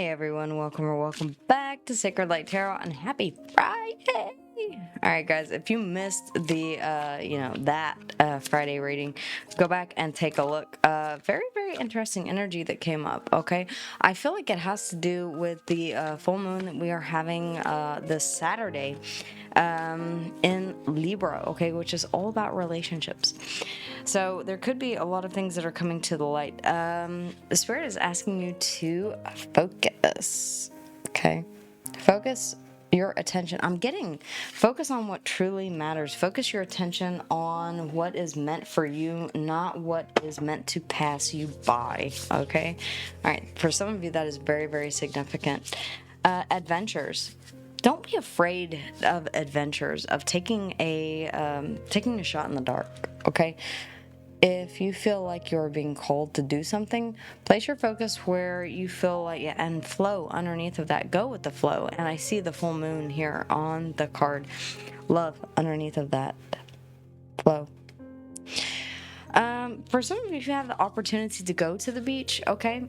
Hey everyone, welcome or welcome back to Sacred Light Tarot and happy Friday! Alright guys, if you missed the, Friday reading, go back and take a look. Very, very interesting energy that came up, okay? I feel like it has to do with the full moon that we are having this Saturday in Libra, okay, which is all about relationships. So there could be a lot of things that are coming to the light. The Spirit is asking you to focus, okay? Focus your attention. I'm getting focus on what truly matters. Focus your attention on what is meant for you, not what is meant to pass you by, okay? All right, for some of you, that is very, very significant. Adventures. Don't be afraid of adventures, of taking a shot in the dark, okay? If you feel like you're being called to do something, place your focus where you feel like, and flow underneath of that. Go with the flow. And I see the full moon here on the card. Love underneath of that. Flow. For some of you who have the opportunity to go to the beach, okay,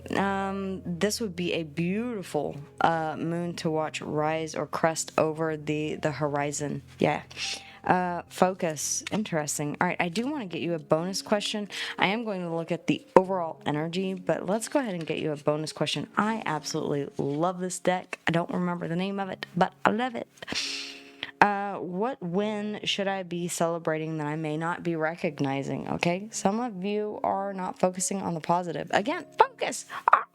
this would be a beautiful moon to watch rise or crest over the horizon. Yeah. Focus. Interesting. All right, I do want to get you a bonus question. I am going to look at the overall energy, but let's go ahead and get you a bonus question. I absolutely love this deck. I don't remember the name of it, but I love it. What win should I be celebrating that I may not be recognizing? Okay, some of you are not focusing on the positive. Again, focus.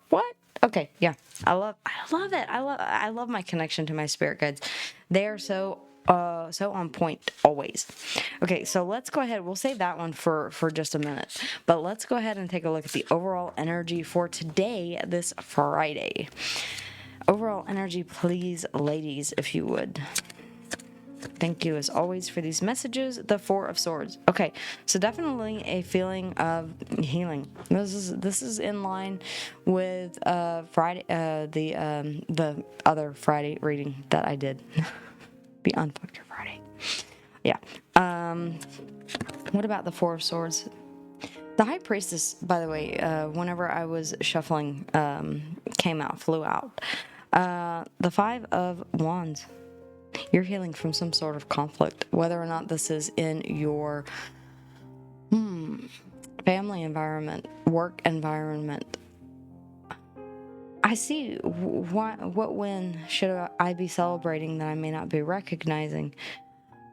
What? Okay, yeah, I love it. I love my connection to my spirit guides. They are so on point always. Okay, so let's go ahead. We'll save that one for just a minute, but let's go ahead and take a look at the overall energy for today, this Friday. Overall energy, please, ladies, if you would. Thank you as always for these messages. The Four of Swords. Okay, so definitely a feeling of healing. This is in line with Friday, the other Friday reading that I did. The Unfucked Your Friday. Yeah. What about the Four of Swords? The High Priestess, by the way, whenever I was shuffling, flew out. The Five of Wands. You're healing from some sort of conflict, whether or not this is in your family environment, work environment. I see. What win should I be celebrating that I may not be recognizing?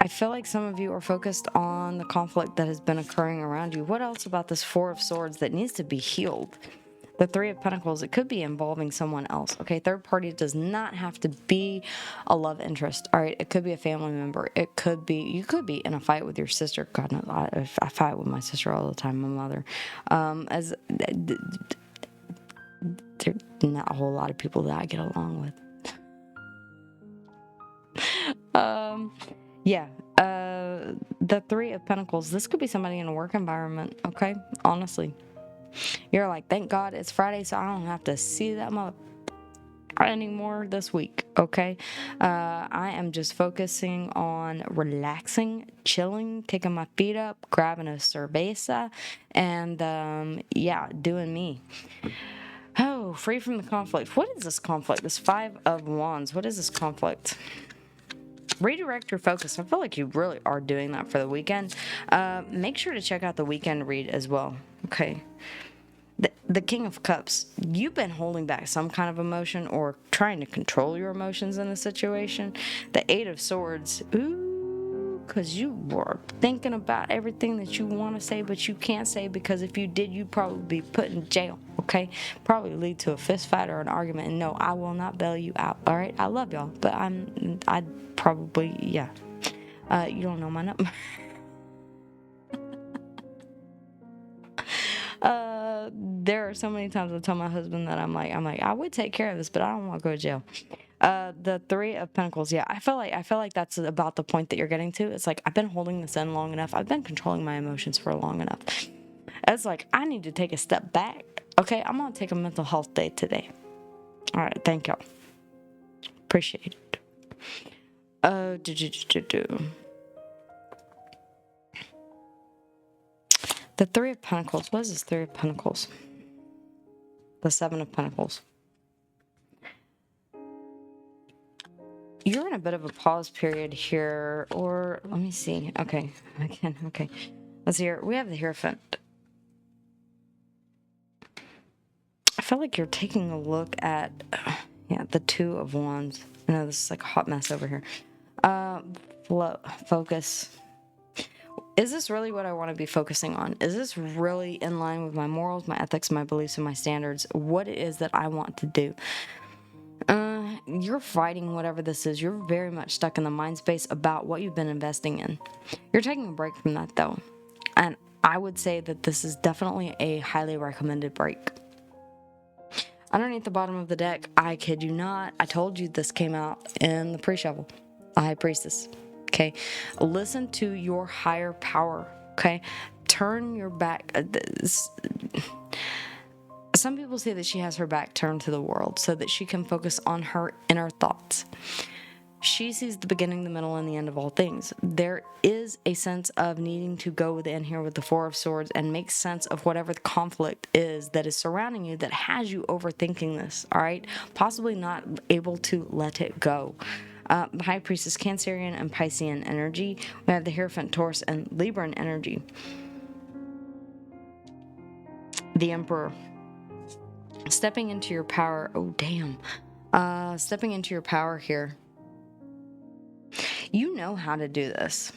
I feel like some of you are focused on the conflict that has been occurring around you. What else about this Four of Swords that needs to be healed? The Three of Pentacles, it could be involving someone else. Okay, third party does not have to be a love interest. All right, it could be a family member. It could be, you could be in a fight with your sister. God knows, I fight with my sister all the time, my mother. There's not a whole lot of people that I get along with. The Three of Pentacles, this could be somebody in a work environment, okay? Honestly. You're like, thank God it's Friday, so I don't have to see that mother anymore this week, okay? I am just focusing on relaxing, chilling, kicking my feet up, grabbing a cerveza, and, doing me. Oh, free from the conflict. What is this conflict? This Five of Wands. What is this conflict? Redirect your focus. I feel like you really are doing that for the weekend. Make sure to check out the weekend read as well. Okay. The King of Cups. You've been holding back some kind of emotion or trying to control your emotions in a situation. The Eight of Swords. Ooh, because you were thinking about everything that you want to say, but you can't say because if you did, you'd probably be put in jail. Okay, probably lead to a fist fight or an argument. And no, I will not bail you out. All right, I love y'all, but I'd probably, yeah. You don't know my number. There are so many times I tell my husband that I'm like, I would take care of this, but I don't want to go to jail. The Three of Pentacles. Yeah, I feel like that's about the point that you're getting to. It's like, I've been holding this in long enough. I've been controlling my emotions for long enough. It's like, I need to take a step back. Okay, I'm gonna take a mental health day today. All right, thank y'all. Appreciate it. The Three of Pentacles. What is this Three of Pentacles? The Seven of Pentacles. You're in a bit of a pause period here, or let me see. Okay, again, okay. Let's see here. We have the Hierophant. I feel like you're taking a look at, yeah, the Two of Wands. I know this is like a hot mess over here. Focus. Is this really what I want to be focusing on? Is this really in line with my morals, my ethics, my beliefs, and my standards? What it is that I want to do? You're fighting whatever this is. You're very much stuck in the mind space about what you've been investing in. You're taking a break from that, though. And I would say that this is definitely a highly recommended break. Underneath the bottom of the deck, I kid you not, I told you this came out in the pre-shuffle. A High Priestess. Okay? Listen to your higher power. Okay? Turn your back. Some people say that she has her back turned to the world so that she can focus on her inner thoughts. She sees the beginning, the middle, and the end of all things. There is a sense of needing to go within here with the Four of Swords and make sense of whatever the conflict is that is surrounding you that has you overthinking this, all right? Possibly not able to let it go. The High Priestess, Cancerian and Piscean energy. We have the Hierophant, Taurus, and Libran energy. The Emperor. Stepping into your power. Oh, damn. Stepping into your power here. You know how to do this.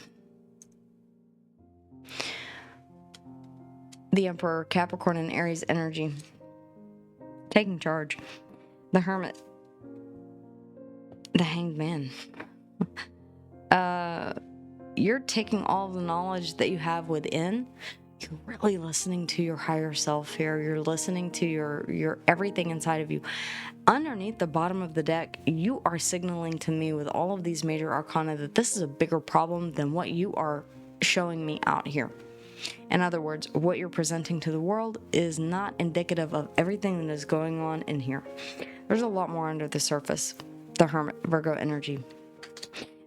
The Emperor, Capricorn, and Aries energy. Taking charge. The Hermit. The Hanged Man. You're taking all the knowledge that you have within. You're really listening to your higher self here. You're listening to your everything inside of you. Underneath the bottom of the deck, you are signaling to me with all of these major arcana that this is a bigger problem than what you are showing me out here. In other words, what you're presenting to the world is not indicative of everything that is going on in here. There's a lot more under the surface. The Hermit, Virgo energy.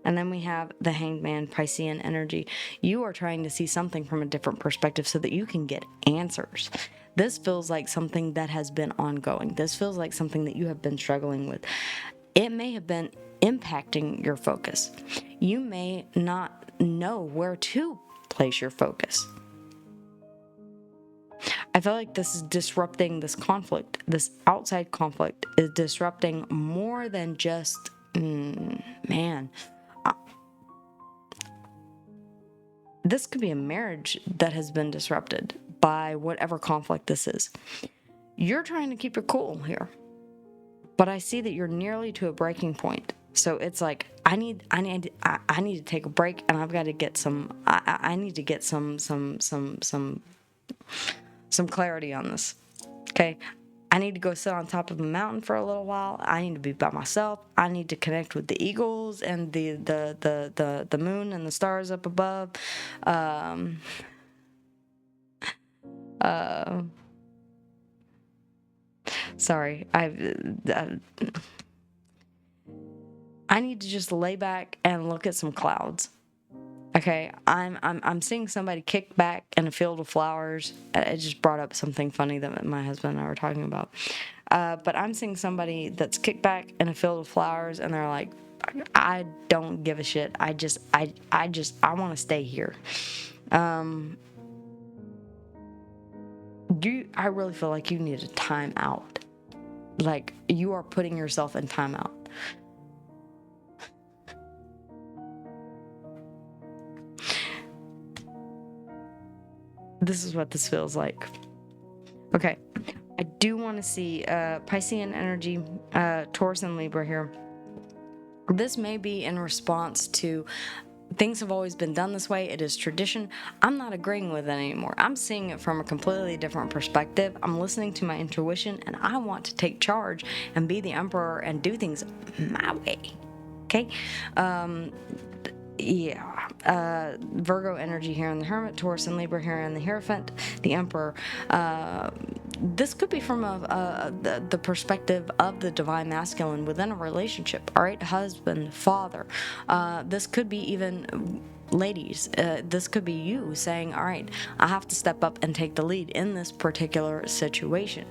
And then we have the Hanged Man, Piscean energy. You are trying to see something from a different perspective so that you can get answers. This feels like something that has been ongoing. This feels like something that you have been struggling with. It may have been impacting your focus. You may not know where to place your focus. I feel like this is disrupting this conflict. This outside conflict is disrupting more than just, this could be a marriage that has been disrupted by whatever conflict this is. You're trying to keep it cool here, but I see that you're nearly to a breaking point. So it's like I need to take a break, and I've got to get some. I need to get some clarity on this. Okay, I need to go sit on top of a mountain for a little while. I need to be by myself. I need to connect with the eagles and the moon and the stars up above. Sorry, I need to just lay back and look at some clouds. Okay, I'm seeing somebody kick back in a field of flowers. It just brought up something funny that my husband and I were talking about. But I'm seeing somebody that's kicked back in a field of flowers, and they're like, I don't give a shit. I want to stay here. I really feel like you need a time out. Like, you are putting yourself in time out. This is what this feels like. Okay. I do want to see Piscean energy, Taurus and Libra here. This may be in response to things have always been done this way. It is tradition. I'm not agreeing with it anymore. I'm seeing it from a completely different perspective. I'm listening to my intuition, and I want to take charge and be the emperor and do things my way. Okay? Virgo energy here in the Hermit, Taurus and Libra here in the Hierophant, the Emperor. This could be from the perspective of the divine masculine within a relationship, all right? Husband, father. This could be even ladies. This could be you saying, all right, I have to step up and take the lead in this particular situation.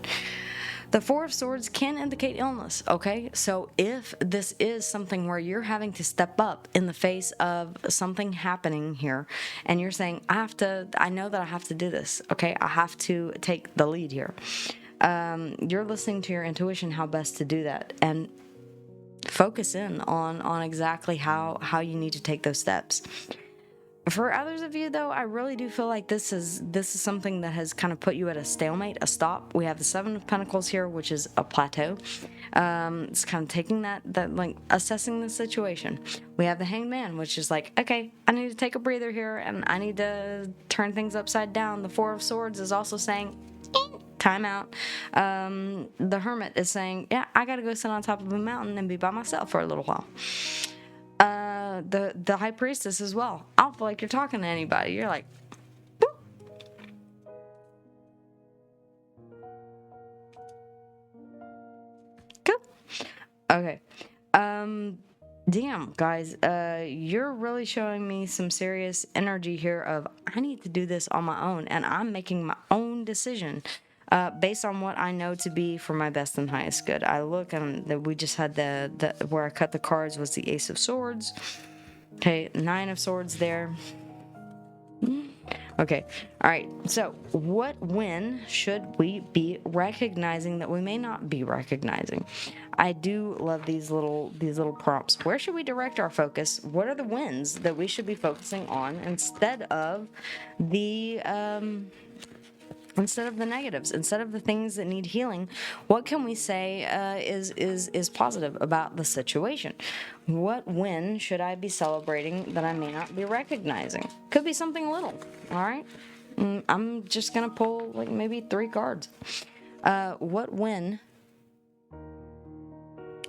The Four of Swords can indicate illness, okay? So if this is something where you're having to step up in the face of something happening here, and you're saying, I know that I have to do this, okay? I have to take the lead here. You're listening to your intuition, how best to do that, and focus in on exactly how you need to take those steps. For others of you, though, I really do feel like this is something that has kind of put you at a stalemate, a stop. We have the Seven of Pentacles here, which is a plateau. It's kind of taking that like assessing the situation. We have the Hanged Man, which is like, okay, I need to take a breather here, and I need to turn things upside down. The Four of Swords is also saying, time out. The Hermit is saying, yeah, I gotta go sit on top of a mountain and be by myself for a little while. The High Priestess as well. I don't feel like you're talking to anybody. You're like, boop. Cool. Okay. Damn, guys, you're really showing me some serious energy here of, I need to do this on my own, and I'm making my own decision. Based on what I know to be for my best and highest good. I look, and we just had the where I cut the cards was the Ace of Swords. Okay, Nine of Swords there. Okay, all right. So, when should we be recognizing that we may not be recognizing? I do love these little prompts. Where should we direct our focus? What are the wins that we should be focusing on instead of the negatives, instead of the things that need healing? What can we say is positive about the situation? What win should I be celebrating that I may not be recognizing? Could be something little, all right? I'm just going to pull like maybe 3 cards. What win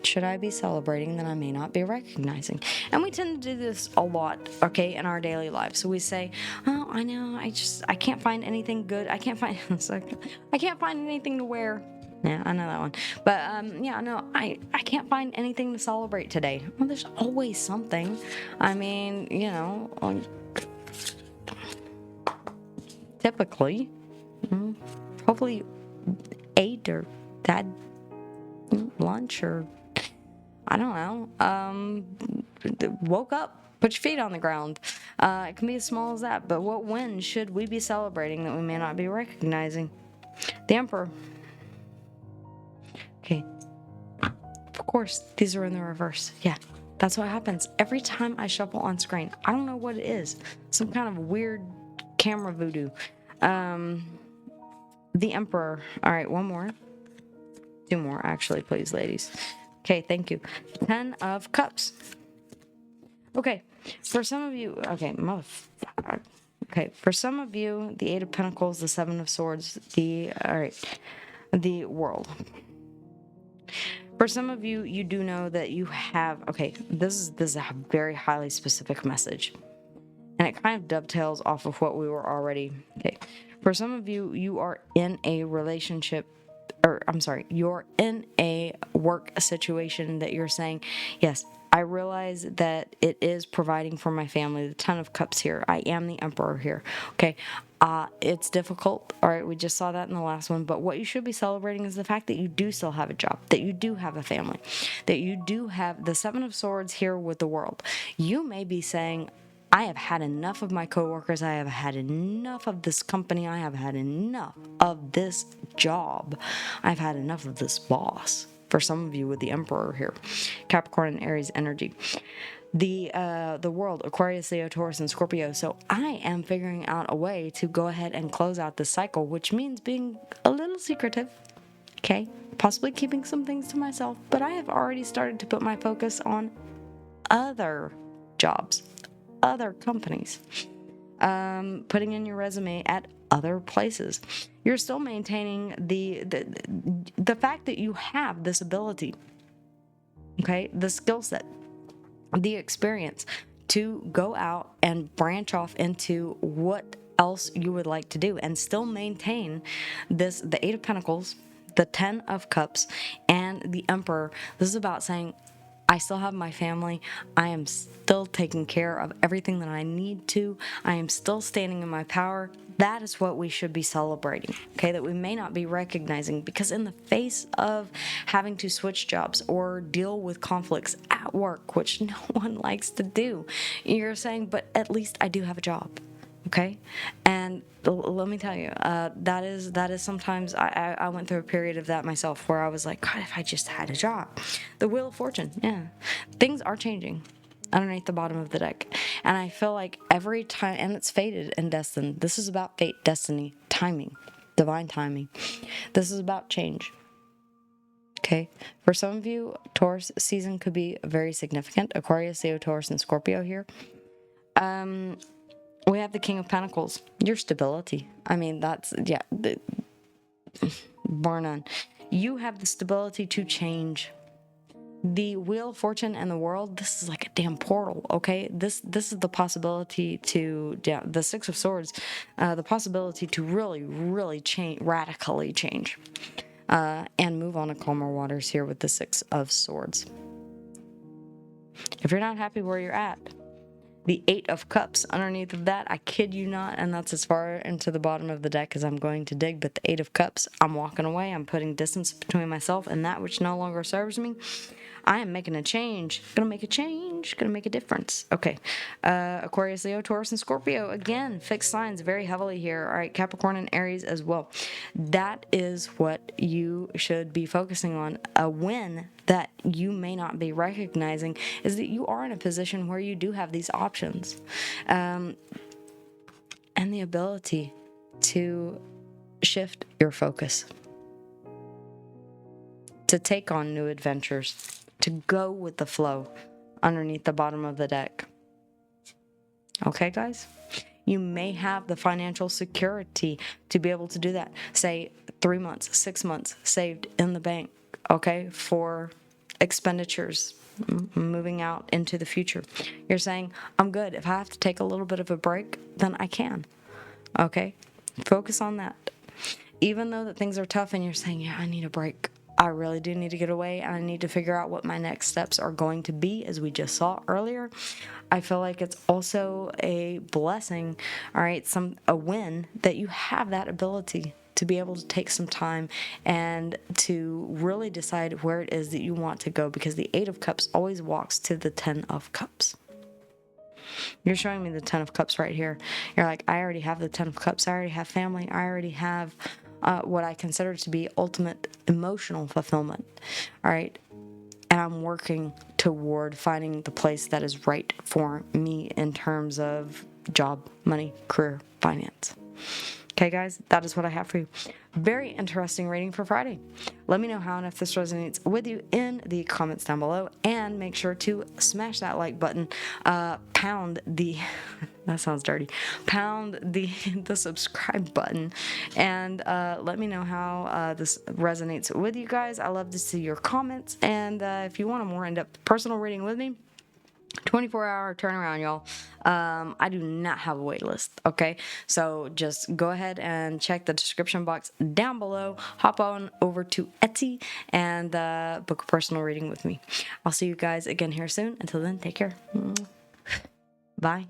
should I be celebrating that I may not be recognizing? And we tend to do this a lot, okay, in our daily lives. So we say, oh, I know, I can't find anything good. I can't find anything to wear. Yeah, I know that one. But, yeah, no, I can't find anything to celebrate today. Well, there's always something. I mean, you know, typically, hopefully ate or had lunch or I don't know, woke up, put your feet on the ground. It can be as small as that, but what win should we be celebrating that we may not be recognizing? The Emperor. Okay. Of course, these are in the reverse. Yeah, that's what happens every time I shuffle on screen. I don't know what it is. Some kind of weird camera voodoo. The Emperor. All right, one more. 2 more, actually, please, ladies. Okay, thank you. 10 of Cups. Okay, for some of you, for some of you, the 8 of Pentacles, the 7 of Swords, the World. For some of you, you do know that you have, this is a very highly specific message. And it kind of dovetails off of what we were already, For some of you, you are in a relationship, you're in a work situation that you're saying, yes, I realize that it is providing for my family. The 10 of Cups here. I am the Emperor here. Okay. It's difficult. All right. We just saw that in the last one. But what you should be celebrating is the fact that you do still have a job, that you do have a family, that you do have the 7 of Swords here with the World. You may be saying, I have had enough of my coworkers. I have had enough of this company. I have had enough of this job. I've had enough of this boss. For some of you with the Emperor here, Capricorn and Aries energy. The World, Aquarius, Leo, Taurus, and Scorpio. So I am figuring out a way to go ahead and close out this cycle, which means being a little secretive. Okay, possibly keeping some things to myself, but I have already started to put my focus on other jobs. Other companies, putting in your resume at other places. You're still maintaining the fact that you have this ability, the skill set, the experience to go out and branch off into what else you would like to do and still maintain the 8 of Pentacles, the 10 of Cups, and the Emperor. This is about saying, I still have my family. I am still taking care of everything that I need to. I am still standing in my power. That is what we should be celebrating, okay? That we may not be recognizing, because in the face of having to switch jobs or deal with conflicts at work, which no one likes to do, you're saying, but at least I do have a job. Okay, and let me tell you, that is sometimes I went through a period of that myself where I was like, God, if I just had a job. The Wheel of Fortune, yeah, things are changing underneath the bottom of the deck, and I feel like every time, and it's fated and destined. This is about fate, destiny, timing, divine timing. This is about change. Okay, for some of you, Taurus season could be very significant. Aquarius, Leo, Taurus, and Scorpio here. We have the King of Pentacles, your stability. I mean, that's, yeah, bar none. You have the stability to change. The Wheel of Fortune and the World, this is like a damn portal, okay? This is the possibility to, yeah, the Six of Swords, the possibility to really change, radically change, and move on to calmer waters here with the Six of Swords. If you're not happy where you're at, the Eight of Cups underneath of that, I kid you not, and that's as far into the bottom of the deck as I'm going to dig, but the Eight of Cups, I'm walking away, I'm putting distance between myself and that which no longer serves me. I am making a change. Gonna make a change. Gonna make a difference. Okay. Aquarius, Leo, Taurus, and Scorpio. Again, fixed signs very heavily here. All right. Capricorn and Aries as well. That is what you should be focusing on. A win that you may not be recognizing is that you are in a position where you do have these options. And the ability to shift your focus, to take on new adventures, to go with the flow underneath the bottom of the deck. Okay, guys? You may have the financial security to be able to do that. Say 3 months, 6 months saved in the bank, okay, for expenditures moving out into the future. You're saying, I'm good. If I have to take a little bit of a break, then I can. Okay? Focus on that. Even though that things are tough and you're saying, yeah, I need a break. I really do need to get away, and I need to figure out what my next steps are going to be, as we just saw earlier. I feel like it's also a blessing, all right, a win that you have that ability to be able to take some time and to really decide where it is that you want to go, because the Eight of Cups always walks to the Ten of Cups. You're showing me the Ten of Cups right here. You're like, I already have the Ten of Cups. I already have family. I already have what I consider to be ultimate emotional fulfillment. All right. And I'm working toward finding the place that is right for me in terms of job, money, career, finance. Okay, guys, that is what I have for you. Very interesting reading for Friday. Let me know how and if this resonates with you in the comments down below, and make sure to smash that like button, pound the that sounds dirty, pound the subscribe button, and let me know how this resonates with you guys. I love to see your comments, and if you want a more in-depth personal reading with me, 24-hour turnaround, y'all. I do not have a wait list, okay? So just go ahead and check the description box down below. Hop on over to Etsy and book a personal reading with me. I'll see you guys again here soon. Until then, take care. Bye.